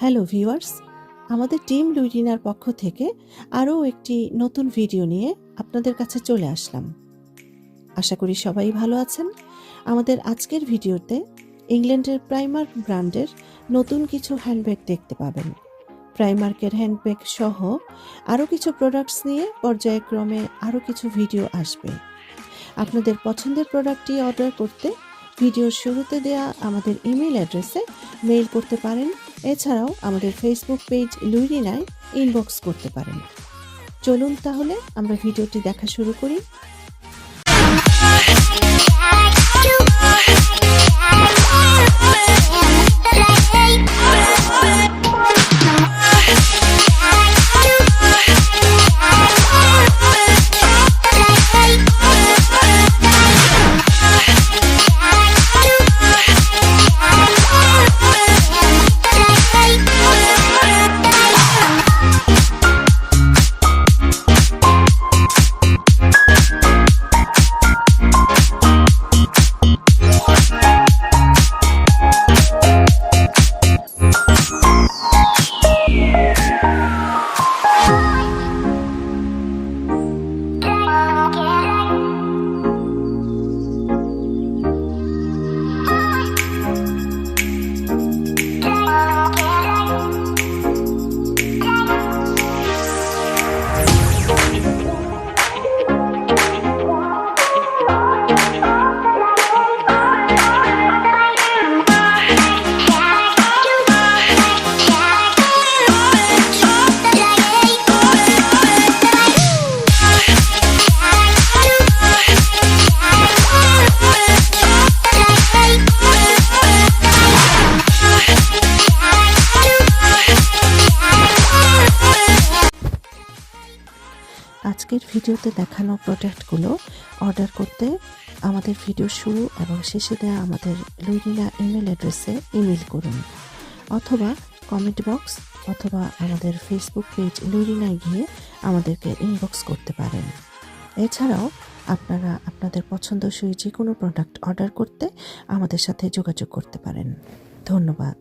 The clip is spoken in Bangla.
হ্যালো ভিউয়ার্স, আমাদের টিম লুইরিনার পক্ষ থেকে আরও একটি নতুন ভিডিও নিয়ে আপনাদের কাছে চলে আসলাম। আশা করি সবাই ভালো আছেন। আমাদের আজকের ভিডিওতে ইংল্যান্ডের প্রাইমার্ক ব্র্যান্ডের নতুন কিছু হ্যান্ডব্যাগ দেখতে পাবেন। প্রাইমার্কের হ্যান্ডব্যাগ সহ আরও কিছু প্রোডাক্টস নিয়ে পর্যায়ক্রমে আরও কিছু ভিডিও আসবে। আপনাদের পছন্দের প্রোডাক্টটি অর্ডার করতে ভিডিওর শুরুতে দেয়া আমাদের ইমেল অ্যাড্রেসে মেইল করতে পারেন। এছাড়াও আমাদের ফেসবুক পেজ লুইরিনায় ইনবক্স করতে পারেন। চলুন তাহলে আমরা ভিডিওটি দেখা শুরু করি। আজকের ভিডিওতে দেখানো প্রোডাক্টগুলো অর্ডার করতে আমাদের ভিডিও শুরু এবং শেষে দেওয়া আমাদের লুইরিনা ইমেল অ্যাড্রেসে ইমেল করুন, অথবা কমেন্ট বক্স অথবা আমাদের ফেসবুক পেজ লুইরিনায় গিয়ে আমাদেরকে ইনবক্স করতে পারেন। এছাড়াও আপনারা আপনাদের পছন্দসই যে কোনো প্রোডাক্ট অর্ডার করতে আমাদের সাথে যোগাযোগ করতে পারেন। ধন্যবাদ।